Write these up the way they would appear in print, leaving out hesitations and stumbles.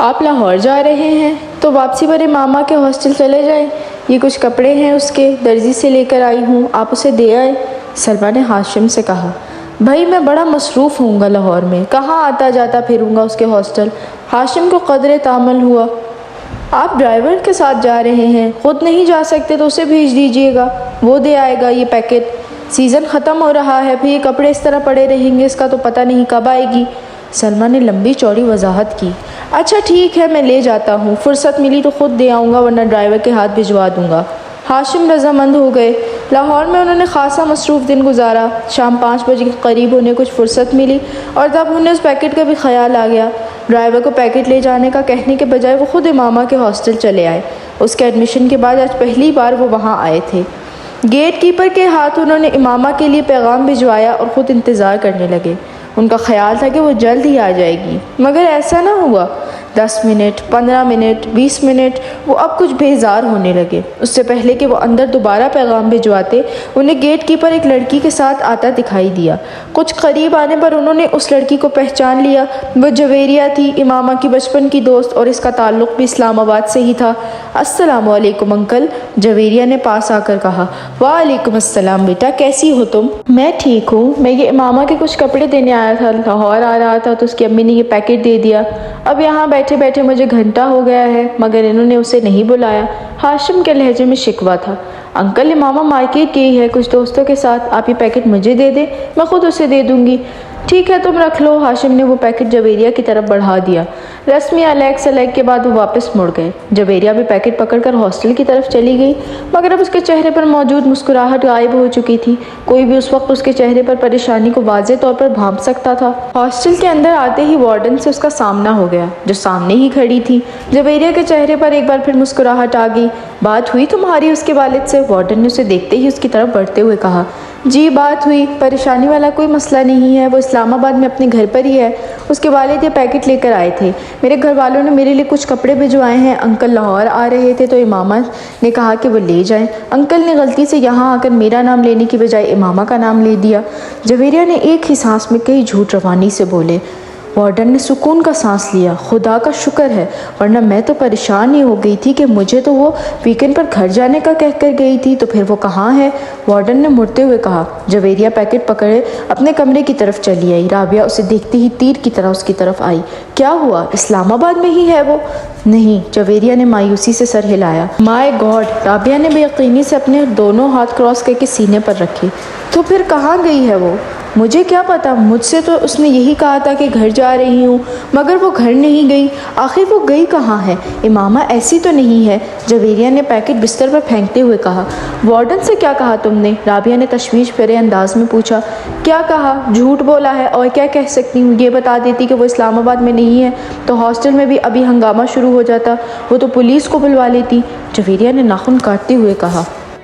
آپ لاہور جا رہے ہیں تو واپسی پر ماما کے ہاسٹل چلے جائیں، یہ کچھ کپڑے ہیں اس کے، درزی سے لے کر آئی ہوں، آپ اسے دے آئے۔ سلمیٰ نے ہاشم سے کہا، بھائی میں بڑا مصروف ہوں گا لاہور میں، کہاں آتا جاتا پھروں گا اس کے ہاسٹل۔ ہاشم کو قدرے تامل ہوا۔ آپ ڈرائیور کے ساتھ جا رہے ہیں، خود نہیں جا سکتے تو اسے بھیج دیجیے گا، وہ دے آئے گا یہ پیکٹ۔ سیزن ختم ہو رہا ہے، پھر یہ کپڑے اس طرح پڑے رہیں گے، اس کا تو پتہ نہیں کب آئے گی۔ سلمیٰ نے لمبی چوڑی وضاحت کی۔ اچھا ٹھیک ہے، میں لے جاتا ہوں، فرصت ملی تو خود دے آؤں گا ورنہ ڈرائیور کے ہاتھ بھجوا دوں گا۔ ہاشم رضامند ہو گئے۔ لاہور میں انہوں نے خاصا مصروف دن گزارا۔ شام 5 بجے کے قریب انہیں کچھ فرصت ملی اور تب انہیں اس پیکٹ کا بھی خیال آ گیا۔ ڈرائیور کو پیکٹ لے جانے کا کہنے کے بجائے وہ خود امامہ کے ہاسٹل چلے آئے۔ اس کے ایڈمیشن کے بعد آج پہلی بار وہ وہاں آئے تھے۔ گیٹ کیپر کے ہاتھ انہوں نے امامہ کے لیے پیغام بھجوایا اور خود انتظار کرنے لگے۔ ان کا خیال تھا کہ وہ جلد ہی آ جائے گی، مگر ایسا نہ ہوا۔ 10 منٹ، 15 منٹ، 20 منٹ، وہ اب کچھ بیزار ہونے لگے۔ اس سے پہلے کہ وہ اندر دوبارہ پیغام بھجواتے، انہیں گیٹ کیپر ایک لڑکی کے ساتھ آتا دکھائی دیا۔ کچھ قریب آنے پر انہوں نے اس لڑکی کو پہچان لیا۔ وہ جویریہ تھی، امامہ کی بچپن کی دوست، اور اس کا تعلق بھی اسلام آباد سے ہی تھا۔ السلام علیکم انکل، جویریہ نے پاس آ کر کہا۔ وعلیکم السلام بیٹا، کیسی ہو تم؟ میں ٹھیک ہوں، میں یہ امامہ کے کچھ کپڑے دینے آیا تھا، لاہور آ رہا تھا تو اس کی امی نے یہ پیکٹ دے دیا۔ اب یہاں بیٹھے بیٹھے مجھے گھنٹہ ہو گیا ہے، مگر انہوں نے اسے نہیں بلایا۔ ہاشم کے لہجے میں شکوہ تھا۔ انکل امامہ مارکیٹ گئی ہے کچھ دوستوں کے ساتھ، آپ یہ پیکٹ مجھے دے دیں، میں خود اسے دے دوں گی۔ ٹھیک ہے تم رکھ لو۔ ہاشم نے وہ پیکٹ جویریہ کی طرف بڑھا دیا۔ رسمی علیک سلیک کے بعد وہ واپس مڑ گئے۔ جویریہ بھی پیکٹ پکڑ کر ہاسٹل کی طرف چلی گئی، مگر اب اس کے چہرے پر موجود مسکراہٹ غائب ہو چکی تھی۔ کوئی بھی اس وقت اس کے چہرے پر پریشانی کو واضح طور پر بھانپ سکتا تھا۔ ہاسٹل کے اندر آتے ہی وارڈن سے اس کا سامنا ہو گیا، جو سامنے ہی کھڑی تھی۔ جویریہ کے چہرے پر ایک بار پھر مسکراہٹ آ گئی۔ بات ہوئی تمہاری اس کے والد سے؟ وارڈن نے اسے دیکھتے ہی اس کی طرف بڑھتے ہوئے کہا۔ جی بات ہوئی، پریشانی والا کوئی مسئلہ نہیں ہے، وہ اسلام آباد میں اپنے گھر پر ہی ہے۔ اس کے والد یہ پیکٹ لے کر آئے تھے، میرے گھر والوں نے میرے لیے کچھ کپڑے بھجوائے ہیں، انکل لاہور آ رہے تھے تو امامہ نے کہا کہ وہ لے جائیں۔ انکل نے غلطی سے یہاں آ کر میرا نام لینے کی بجائے امامہ کا نام لے دیا۔ جویریہ نے ایک ہی سانس میں کئی جھوٹ روانی سے بولے۔ وارڈن نے سکون کا سانس لیا۔ خدا کا شکر ہے، ورنہ میں تو پریشان ہی ہو گئی تھی کہ مجھے تو وہ ویکینڈ پر گھر جانے کا کہہ کر گئی تھی، تو پھر وہ کہاں ہے؟ وارڈن نے مڑتے ہوئے کہا۔ جویریہ پیکٹ پکڑے اپنے کمرے کی طرف چلی آئی۔ رابعہ اسے دیکھتے ہی تیر کی طرح اس کی طرف آئی۔ کیا ہوا، اسلام آباد میں ہی ہے وہ؟ نہیں، جویریہ نے مایوسی سے سر ہلایا۔ مائی گاڈ، رابعہ نے بے یقینی سے اپنے دونوں ہاتھ کراس کر کے سینے پر رکھے۔ تو پھر کہاں گئی ہے وہ؟ مجھے کیا پتا، مجھ سے تو اس نے یہی کہا تھا کہ گھر جا رہی ہوں، مگر وہ گھر نہیں گئی۔ آخر وہ گئی کہاں ہے؟ امامہ ایسی تو نہیں ہے؟ جویریہ نے پیکٹ بستر پر پھینکتے ہوئے کہا۔ وارڈن سے کیا کہا تم نے؟ رابعہ نے تشویش بھرے انداز میں پوچھا۔ کیا کہا، جھوٹ بولا ہے، اور کیا کہہ سکتی ہوں۔ یہ بتا دیتی کہ وہ اسلام آباد میں نہیں ہے تو ہاسٹل میں بھی ابھی ہنگامہ شروع ہو جاتا، وہ تو پولیس کو بلوا لیتی، جویریہ نے ناخن کاٹتے ہوئے کہا۔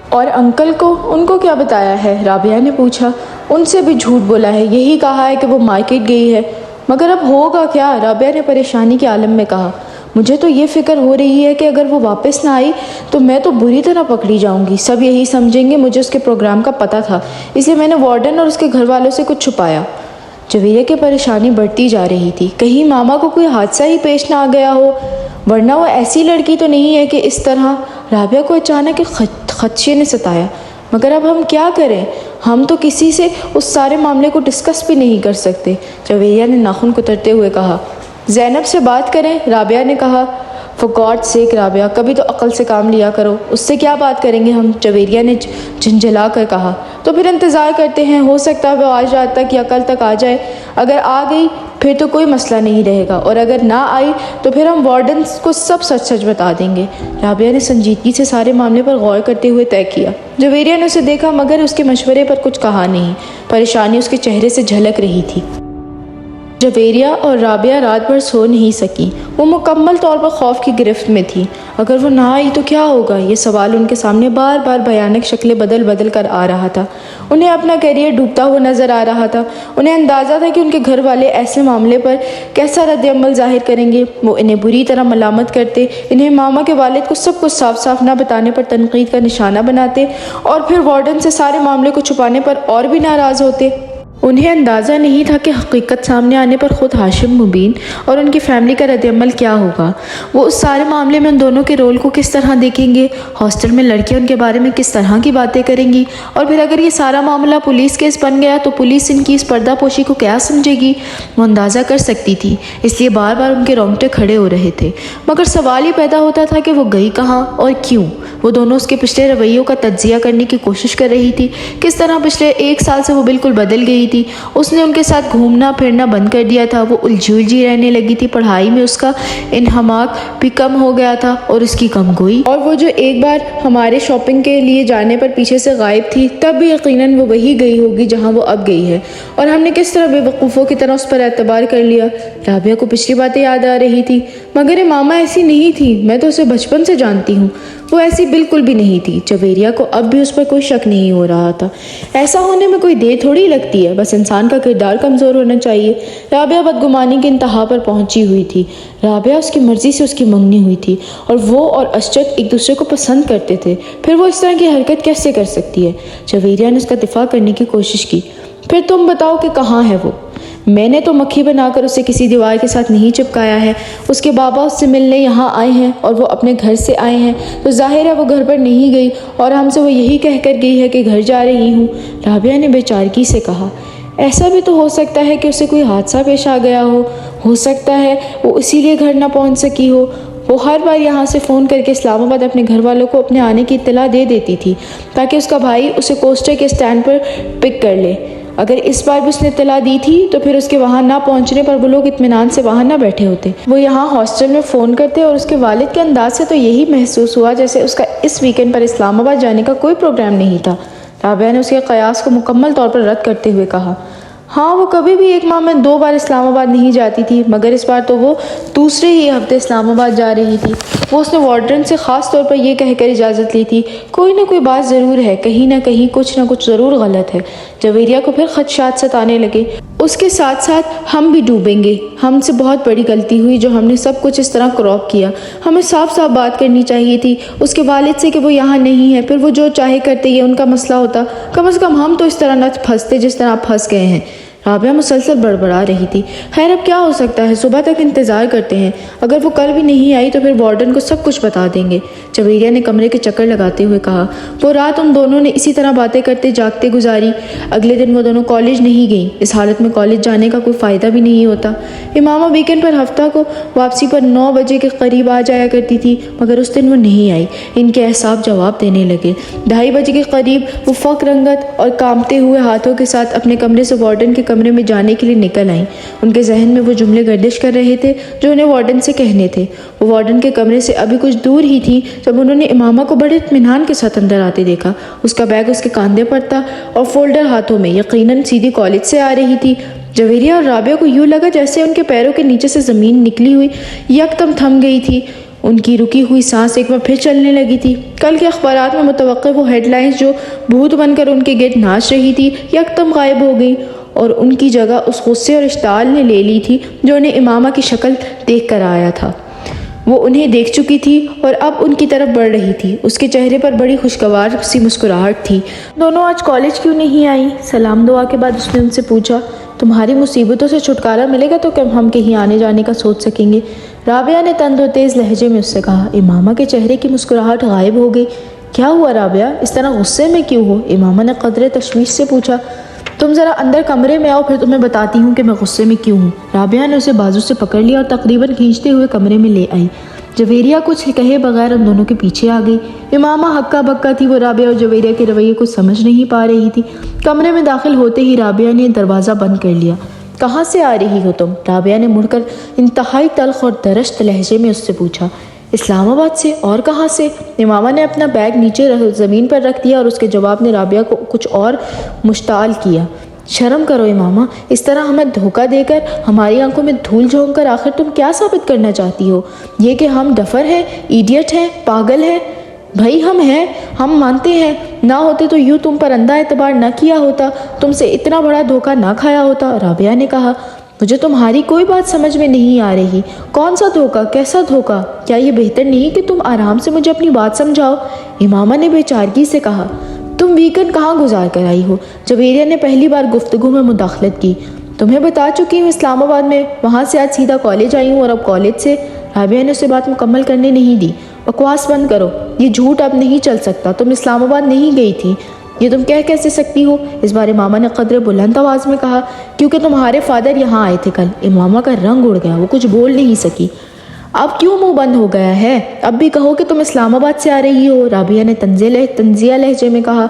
اور انکل کو، ان کو کیا بتایا ہے؟ رابعہ نے پوچھا۔ ان سے بھی جھوٹ بولا ہے، یہی کہا ہے کہ وہ مارکیٹ گئی ہے، مگر اب ہوگا کیا؟ رابعہ نے پریشانی کے عالم میں کہا۔ مجھے تو یہ فکر ہو رہی ہے کہ اگر وہ واپس نہ آئی تو میں تو بری طرح پکڑی جاؤں گی، سب یہی سمجھیں گے مجھے اس کے پروگرام کا پتہ تھا، اس لیے میں نے وارڈن اور اس کے گھر والوں سے کچھ چھپایا۔ جویریہ کی پریشانی بڑھتی جا رہی تھی، کہیں ماما کو کوئی حادثہ ہی پیش نہ آ گیا ہو، ورنہ وہ ایسی لڑکی تو نہیں ہے کہ اس طرح۔ رابعہ کو اچانک ایک خدشے نے ستایا۔ مگر اب ہم کیا کریں؟ ہم تو کسی سے اس سارے معاملے کو ڈسکس بھی نہیں کر سکتے، جویریہ نے ناخن کترتے ہوئے کہا۔ زینب سے بات کریں، رابعہ نے کہا۔ فار گاڈ سیک رابعہ، کبھی تو عقل سے کام لیا کرو، اس سے کیا بات کریں گے ہم؟ جویریہ نے جھنجھلا کر کہا۔ تو پھر انتظار کرتے ہیں، ہو سکتا ہے وہ آج رات تک یا کل تک آ جائے، اگر آ گئی پھر تو کوئی مسئلہ نہیں رہے گا، اور اگر نہ آئی تو پھر ہم وارڈنس کو سب سچ سچ بتا دیں گے۔ رابعہ نے سنجیدگی سے سارے معاملے پر غور کرتے ہوئے طے کیا۔ جویریہ نے اسے دیکھا مگر اس کے مشورے پر کچھ کہا نہیں، پریشانی اس کے چہرے سے جھلک رہی تھی۔ جویریہ اور رابعہ رات بھر سو نہیں سکی، وہ مکمل طور پر خوف کی گرفت میں تھی۔ اگر وہ نہ آئی تو کیا ہوگا؟ یہ سوال ان کے سامنے بار بار بھیانک شکلیں بدل بدل کر آ رہا تھا۔ انہیں اپنا کیریئر ڈوبتا ہوا نظر آ رہا تھا۔ انہیں اندازہ تھا کہ ان کے گھر والے ایسے معاملے پر کیسا رد عمل ظاہر کریں گے۔ وہ انہیں بری طرح ملامت کرتے، انہیں ماما کے والد کو سب کچھ صاف صاف نہ بتانے پر تنقید کا نشانہ بناتے، اور پھر وارڈن سے سارے معاملے کو چھپانے پر اور بھی ناراض ہوتے۔ انہیں اندازہ نہیں تھا کہ حقیقت سامنے آنے پر خود ہاشم مبین اور ان کی فیملی کا رد عمل کیا ہوگا۔ وہ اس سارے معاملے میں ان دونوں کے رول کو کس طرح دیکھیں گے، ہاسٹل میں لڑکیاں ان کے بارے میں کس طرح کی باتیں کریں گی، اور پھر اگر یہ سارا معاملہ پولیس کیس بن گیا تو پولیس ان کی اس پردہ پوشی کو کیا سمجھے گی۔ وہ اندازہ کر سکتی تھی، اس لیے بار بار ان کے رونگٹے کھڑے ہو رہے تھے، مگر سوال یہ پیدا ہوتا تھا کہ وہ گئی کہاں اور کیوں۔ وہ دونوں اس کے پچھلے رویوں کا تجزیہ کرنے کی کوشش کر رہی تھی، کس طرح پچھلے 1 سال سے وہ بالکل بدل گئی تھی۔ اس نے ان کے ساتھ گھومنا پھرنا بند کر دیا تھا، وہ الجھی رہنے لگی تھی، پڑھائی میں اس کا انہماک بھی کم ہو گیا تھا اور اس کی کم گوئی، اور وہ جو ایک بار ہمارے شاپنگ کے لیے جانے پر پیچھے سے غائب تھی، تب بھی یقیناً وہ وہی گئی ہوگی جہاں وہ اب گئی ہے، اور ہم نے کس طرح بے وقوفوں کی طرح اس پر اعتبار کر لیا۔ رابعہ کو پچھلی باتیں یاد آ رہی تھی، مگر یہ ماما ایسی نہیں تھی، میں تو اسے بچپن سے جانتی ہوں، وہ ایسی بالکل بھی نہیں تھی۔ جویریہ کو اب بھی اس پر کوئی شک نہیں ہو رہا تھا۔ ایسا ہونے میں کوئی دیر تھوڑی لگتی ہے، بس انسان کا کردار کمزور ہونا چاہیے۔ رابعہ بدگمانی کی انتہا پر پہنچی ہوئی تھی۔ رابعہ اس کی مرضی سے اس کی منگنی ہوئی تھی، اور وہ اور اسجد ایک دوسرے کو پسند کرتے تھے، پھر وہ اس طرح کی حرکت کیسے کر سکتی ہے؟ جویریہ نے اس کا دفاع کرنے کی کوشش کی۔ پھر تم بتاؤ کہ کہاں ہے وہ؟ میں نے تو مکھی بنا کر اسے کسی دیوار کے ساتھ نہیں چپکایا ہے۔ اس کے بابا اس سے ملنے یہاں آئے ہیں اور وہ اپنے گھر سے آئے ہیں، تو ظاہر ہے وہ گھر پر نہیں گئی، اور ہم سے وہ یہی کہہ کر گئی ہے کہ گھر جا رہی ہوں۔ رابعہ نے بے چارگی سے کہا۔ ایسا بھی تو ہو سکتا ہے کہ اسے کوئی حادثہ پیش آ گیا ہو سکتا ہے وہ اسی لیے گھر نہ پہنچ سکی ہو۔ وہ ہر بار یہاں سے فون کر کے اسلام آباد اپنے گھر والوں کو اپنے آنے کی اطلاع دے دیتی تھی، تاکہ اس کا بھائی اسے کوسٹر کے اسٹینڈ پر پک کر لے۔ اگر اس بار بھی اس نے اطلاع دی تھی تو پھر اس کے وہاں نہ پہنچنے پر وہ لوگ اطمینان سے وہاں نہ بیٹھے ہوتے، وہ یہاں ہاسٹل میں فون کرتے، اور اس کے والد کے انداز سے تو یہی محسوس ہوا جیسے اس کا اس ویکنڈ پر اسلام آباد جانے کا کوئی پروگرام نہیں تھا۔ رابعہ نے اس کے قیاس کو مکمل طور پر رد کرتے ہوئے کہا۔ ہاں، وہ کبھی بھی ایک ماہ میں 2 بار اسلام آباد نہیں جاتی تھی، مگر اس بار تو وہ دوسرے ہی ہفتے اسلام آباد جا رہی تھی۔ وہ اس نے وارڈن سے خاص طور پر یہ کہہ کر اجازت لی تھی، کوئی نہ کوئی بات ضرور ہے، کہیں نہ کہیں کچھ نہ کچھ ضرور غلط ہے۔ جویریہ کو پھر خدشات ستانے لگے۔ اس کے ساتھ ساتھ ہم بھی ڈوبیں گے، ہم سے بہت بڑی غلطی ہوئی جو ہم نے سب کچھ اس طرح کراپ کیا۔ ہمیں صاف صاف بات کرنی چاہیے تھی اس کے والد سے کہ وہ یہاں نہیں ہے، پھر وہ جو چاہے کرتے، یہ ان کا مسئلہ ہوتا، کم از کم ہم تو اس طرح نہ پھنستے جس طرح آپ پھنس گئے ہیں۔ رابعہ مسلسل بڑبڑا رہی تھی۔ خیر اب کیا ہو سکتا ہے، صبح تک انتظار کرتے ہیں، اگر وہ کل بھی نہیں آئی تو پھر وارڈن کو سب کچھ بتا دیں گے۔ جویریہ نے کمرے کے چکر لگاتے ہوئے کہا۔ وہ رات ان دونوں نے اسی طرح باتیں کرتے جاگتے گزاری۔ اگلے دن وہ دونوں کالج نہیں گئیں، اس حالت میں کالج جانے کا کوئی فائدہ بھی نہیں ہوتا۔ امامہ ویکینڈ پر ہفتہ کو واپسی پر 9 بجے کے قریب آ جایا کرتی تھی، مگر اس دن وہ نہیں آئی۔ ان کے اعصاب جواب دینے لگے۔ 2:30 بجے کے قریب وہ فک رنگت اور کانپتے ہوئے ہاتھوں کے ساتھ اپنے کمرے سے وارڈن کے کمرے میں جانے کے لیے نکل آئیں۔ ان کے ذہن میں وہ جملے گردش کر رہے تھے جو انہیں وارڈن سے کہنے تھے۔ وہ وارڈن کے کمرے سے ابھی کچھ دور ہی تھی جب انہوں نے امامہ کو بڑے اطمینان کے ساتھ اندر آتے دیکھا۔ اس کا بیگ اس کے کاندھے پر تھا اور فولڈر ہاتھوں میں، یقیناً سیدھی کالج سے آ رہی تھی۔ جویریہ اور رابعہ کو یوں لگا جیسے ان کے پیروں کے نیچے سے زمین نکلی ہوئی یکدم تھم گئی تھی۔ ان کی رکی ہوئی سانس ایک بار پھر چلنے لگی تھی۔ کل کے اخبارات میں متوقع وہ ہیڈ لائنز جو بھوت بن کر ان کے گرد ناچ رہی تھی یکدم غائب ہو گئی، اور ان کی جگہ اس غصے اور اشتعال نے لے لی تھی جو انہیں امامہ کی شکل دیکھ کر آیا تھا۔ وہ انہیں دیکھ چکی تھی اور اب ان کی طرف بڑھ رہی تھی۔ اس کے چہرے پر بڑی خوشگوار سی مسکراہٹ تھی۔ دونوں آج کالج کیوں نہیں آئی؟ سلام دعا کے بعد اس نے ان سے پوچھا۔ تمہاری مصیبتوں سے چھٹکارا ملے گا تو ہم کہیں آنے جانے کا سوچ سکیں گے، رابعہ نے تند و تیز لہجے میں اس سے کہا۔ امامہ کے چہرے کی مسکراہٹ غائب ہو گئی۔ کیا ہوا رابعہ، اس طرح غصے میں کیوں ہو؟ امامہ نے قدرے تشویش سے پوچھا۔ تم ذرا اندر کمرے میں آؤ، پھر تمہیں بتاتی ہوں کہ میں غصے میں کیوں ہوں۔ رابعہ نے اسے بازو سے پکڑ لیا اور تقریباً کھینچتے ہوئے کمرے میں لے آئی۔ جویریہ کچھ کہے بغیر ان دونوں کے پیچھے آ گئی۔ امامہ ہکا بکا تھی، وہ رابعہ اور جویریہ کے رویے کو سمجھ نہیں پا رہی تھی۔ کمرے میں داخل ہوتے ہی رابعہ نے دروازہ بند کر لیا۔ کہاں سے آ رہی ہو تم؟ رابعہ نے مڑ کر انتہائی تلخ اور درشت لہجے میں اس سے پوچھا۔ اسلام آباد سے، اور کہاں سے؟ امامہ نے اپنا بیگ نیچے زمین پر رکھ دیا اور اس کے جواب نے رابعہ کو کچھ اور مشتعل کیا۔ شرم کرو امامہ، اس طرح ہمیں دھوکہ دے کر، ہماری آنکھوں میں دھول جھونک کر آخر تم کیا ثابت کرنا چاہتی ہو؟ یہ کہ ہم ڈفر ہیں، ایڈیٹ ہیں، پاگل ہیں؟ بھائی ہم ہیں، ہم مانتے ہیں، نہ ہوتے تو یوں تم پر اندھا اعتبار نہ کیا ہوتا، تم سے اتنا بڑا دھوکہ نہ کھایا ہوتا۔ رابعہ نے کہا۔ مجھے تمہاری کوئی بات سمجھ میں نہیں آ رہی۔ کون سا دھوکہ؟ کیسا دھوکہ؟ کیا یہ بہتر نہیں کہ تم آرام سے مجھے اپنی بات سمجھاؤ؟ امامہ نے بے چارگی سے کہا۔ تم ویکینڈ کہاں گزار کر آئی ہو؟ جویریہ نے پہلی بار گفتگو میں مداخلت کی۔ تمہیں بتا چکی ہوں اسلام آباد میں، وہاں سے آج سیدھا کالج آئی ہوں اور اب کالج سے۔ رابعہ نے اسے بات مکمل کرنے نہیں دی۔ بکواس بند کرو، یہ جھوٹ اب نہیں چل سکتا، تم اسلام آباد نہیں گئی تھی۔ یہ تم کہہ کیسے سکتی ہو؟ اس بارے ماما نے قدرے بلند آواز میں کہا۔ کیونکہ تمہارے فادر یہاں آئے تھے کل۔ امامہ کا رنگ اڑ گیا، وہ کچھ بول نہیں سکی۔ اب کیوں منہ بند ہو گیا ہے؟ اب بھی کہو کہ تم اسلام آباد سے آ رہی ہو، رابعہ نے تنزیہ لہجے میں کہا۔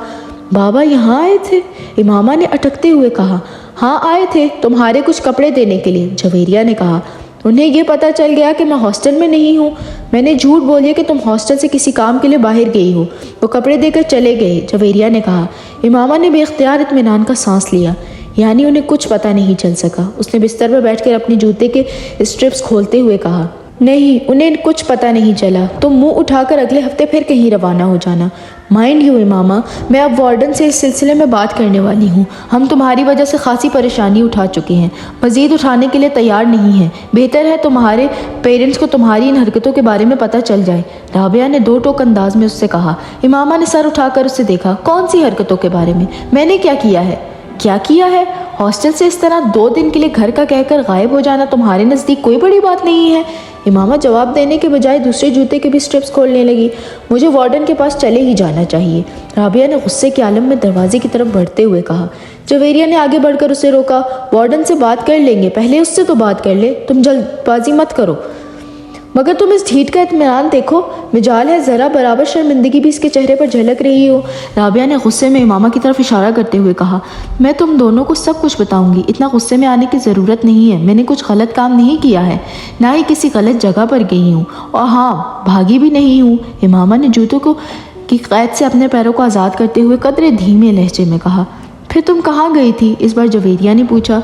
بابا یہاں آئے تھے؟ امامہ نے اٹکتے ہوئے کہا۔ ہاں آئے تھے، تمہارے کچھ کپڑے دینے کے لیے، جویریہ نے کہا۔ انہیں یہ پتہ چل گیا کہ میں ہاسٹل میں نہیں ہوں۔ میں نے جھوٹ بول دیا کہ تم ہاسٹل سے کسی کام کے لیے باہر گئی ہو۔ وہ کپڑے دے کر چلے گئے، جویریہ نے کہا۔ امامہ نے بے اختیار اطمینان کا سانس لیا، یعنی انہیں کچھ پتہ نہیں چل سکا۔ اس نے بستر پر بیٹھ کر اپنے جوتے کے اسٹرپس کھولتے ہوئے کہا۔ نہیں، انہیں کچھ پتہ نہیں چلا۔ تم منہ اٹھا کر اگلے ہفتے پھر کہیں روانہ ہو جانا۔ مائنڈ یو امامہ، میں اب وارڈن سے اس سلسلے میں بات کرنے والی ہوں۔ ہم تمہاری وجہ سے خاصی پریشانی اٹھا چکے ہیں، مزید اٹھانے کے لیے تیار نہیں ہیں۔ بہتر ہے تمہارے پیرنٹس کو تمہاری ان حرکتوں کے بارے میں پتہ چل جائے، رابعہ نے دو ٹوک انداز میں اس سے کہا۔ امامہ نے سر اٹھا کر اسے دیکھا۔ کون سی حرکتوں کے بارے میں؟ میں نے کیا کیا ہے؟ کیا کیا ہے؟ ہاسٹل سے اس طرح 2 دن کے لیے گھر کا کہہ کر غائب ہو جانا تمہارے نزدیک کوئی بڑی بات نہیں ہے؟ امامہ جواب دینے کے بجائے دوسرے جوتے کے بھی اسٹرپس کھولنے لگی۔ مجھے وارڈن کے پاس چلے ہی جانا چاہیے، رابعہ نے غصے کے عالم میں دروازے کی طرف بڑھتے ہوئے کہا۔ جویریہ نے آگے بڑھ کر اسے روکا۔ وارڈن سے بات کر لیں گے، پہلے اس سے تو بات کر لے، تم جلد بازی مت کرو۔ مگر تم اس ڈھیٹ کا اطمینان دیکھو، مجال ہے ذرا برابر شرمندگی بھی اس کے چہرے پر جھلک رہی ہو۔ رابعہ نے غصے میں امامہ کی طرف اشارہ کرتے ہوئے کہا۔ میں تم دونوں کو سب کچھ بتاؤں گی، اتنا غصے میں آنے کی ضرورت نہیں ہے۔ میں نے کچھ غلط کام نہیں کیا ہے، نہ ہی کسی غلط جگہ پر گئی ہوں، اور ہاں بھاگی بھی نہیں ہوں۔ امامہ نے جوتوں کی قید سے اپنے پیروں کو آزاد کرتے ہوئے قدرے دھیمے لہجے میں کہا۔ پھر تم کہاں گئی تھی؟ اس بار جویریہ نے پوچھا۔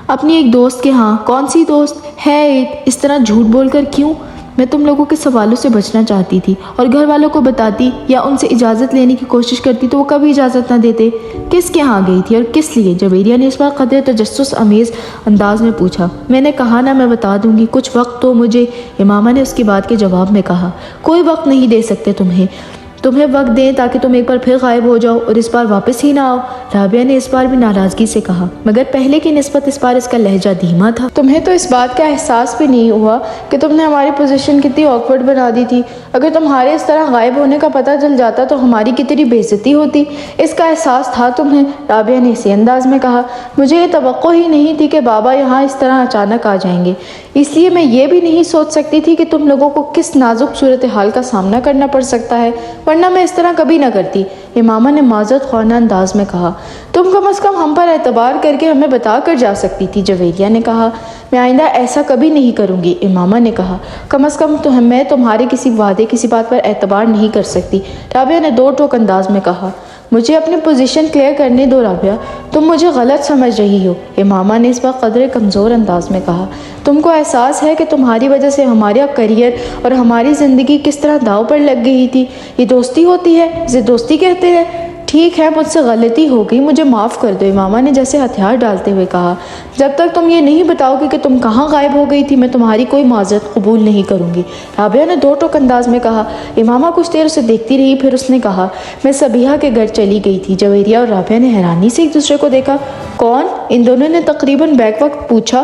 اپنی ایک دوست کے ہاں۔ کون سی دوست ہے ایک؟ اس طرح جھوٹ بول کر کیوں؟ میں تم لوگوں کے سوالوں سے بچنا چاہتی تھی، اور گھر والوں کو بتاتی یا ان سے اجازت لینے کی کوشش کرتی تو وہ کبھی اجازت نہ دیتے۔ کس کے ہاں گئی تھی اور کس لیے؟ جویریہ نے اس بار قدرے تجسس امیز انداز میں پوچھا۔ میں نے کہا نا میں بتا دوں گی، کچھ وقت تو مجھے، امامہ نے اس کی بات کے جواب میں کہا۔ کوئی وقت نہیں دے سکتے تمہیں وقت دیں تاکہ تم ایک بار پھر غائب ہو جاؤ اور اس بار واپس ہی نہ آؤ، رابعہ نے اس بار بھی ناراضگی سے کہا، مگر پہلے کی نسبت اس بار اس کا لہجہ دھیما تھا۔ تمہیں تو اس بات کا احساس بھی نہیں ہوا کہ تم نے ہماری پوزیشن کتنی آکورڈ بنا دی تھی۔ اگر تمہارے اس طرح غائب ہونے کا پتہ چل جاتا تو ہماری کتنی بے عزتی ہوتی، اس کا احساس تھا تمہیں، رابعہ نے اسی انداز میں کہا۔ مجھے یہ توقع ہی نہیں تھی کہ بابا یہاں اس طرح اچانک آ جائیں گے، اس لیے میں یہ بھی نہیں سوچ سکتی تھی کہ تم لوگوں کو کس نازک صورتحال کا سامنا کرنا پڑ سکتا ہے، ورنہ میں اس طرح کبھی نہ کرتی، امامہ نے معذرت خواہ انداز میں کہا۔ تم کم از کم ہم پر اعتبار کر کے ہمیں بتا کر جا سکتی تھی، جویریہ نے کہا۔ میں آئندہ ایسا کبھی نہیں کروں گی، امامہ نے کہا۔ کم از کم میں تمہارے کسی وعدے کسی بات پر اعتبار نہیں کر سکتی، رابعہ نے دو ٹوک انداز میں کہا۔ مجھے اپنی پوزیشن کلیئر کرنے دو رابعہ، تم مجھے غلط سمجھ رہی ہو، امامہ نے اس بار قدرے کمزور انداز میں کہا۔ تم کو احساس ہے کہ تمہاری وجہ سے ہمارا کیریئر اور ہماری زندگی کس طرح داؤ پر لگ گئی تھی؟ یہ دوستی ہوتی ہے، اسے دوستی کہتے ہیں۔ ٹھیک ہے، مجھ سے غلطی ہو گئی، مجھے معاف کر دو، امامہ نے جیسے ہتھیار ڈالتے ہوئے کہا۔ جب تک تم یہ نہیں بتاؤ گی کہ تم کہاں غائب ہو گئی تھی، میں تمہاری کوئی معذرت قبول نہیں کروں گی، رابعہ نے دو ٹوک انداز میں کہا۔ امامہ کچھ دیر اسے دیکھتی رہی، پھر اس نے کہا، میں صبیحہ کے گھر چلی گئی تھی۔ جویریہ اور رابعہ نے حیرانی سے ایک دوسرے کو دیکھا۔ کون؟ ان دونوں نے تقریباً بیک وقت پوچھا۔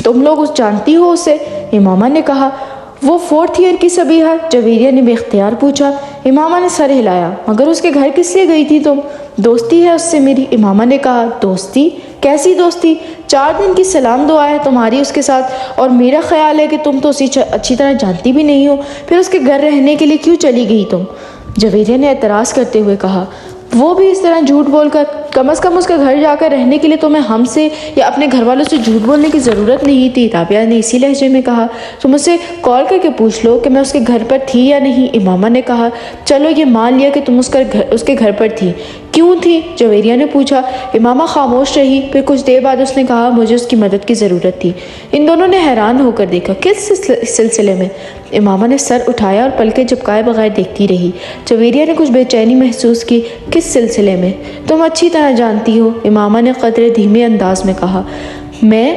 تم لوگ جانتی ہو اسے؟ امامہ نے کہا۔ وہ 4th ایئر کی صبیحہ؟ جویریہ نے بے اختیار پوچھا۔ امامہ نے سر ہلایا۔ مگر اس کے گھر کس لیے گئی تھی تم؟ دوستی ہے اس سے میری، امامہ نے کہا۔ دوستی؟ کیسی دوستی؟ 4 دن کی سلام دعا ہے تمہاری اس کے ساتھ، اور میرا خیال ہے کہ تم تو اسے اچھی طرح جانتی بھی نہیں ہو، پھر اس کے گھر رہنے کے لیے کیوں چلی گئی تم؟ جویریہ نے اعتراض کرتے ہوئے کہا۔ وہ بھی اس طرح جھوٹ بول کر؟ کم از کم اس کے گھر جا کر رہنے کے لیے تمہیں ہم سے یا اپنے گھر والوں سے جھوٹ بولنے کی ضرورت نہیں تھی، رابعہ نے اسی لہجے میں کہا۔ تم اسے کال کر کے پوچھ لو کہ میں اس کے گھر پر تھی یا نہیں، امامہ نے کہا۔ چلو یہ مان لیا کہ تم اس کے گھر پر تھی، کیوں تھی؟ جویریہ نے پوچھا۔ امامہ خاموش رہی، پھر کچھ دیر بعد اس نے کہا، مجھے اس کی مدد کی ضرورت تھی۔ ان دونوں نے حیران ہو کر دیکھا۔ کس سلسلے میں؟ امامہ نے سر اٹھایا اور پلکیں جھپکائے بغیر دیکھتی رہی۔ جویریہ نے کچھ بے چینی محسوس کی۔ کس سلسلے میں؟ تم اچھی طرح جانتی ہو، امامہ نے قدرے دھیمے انداز میں کہا۔ میں؟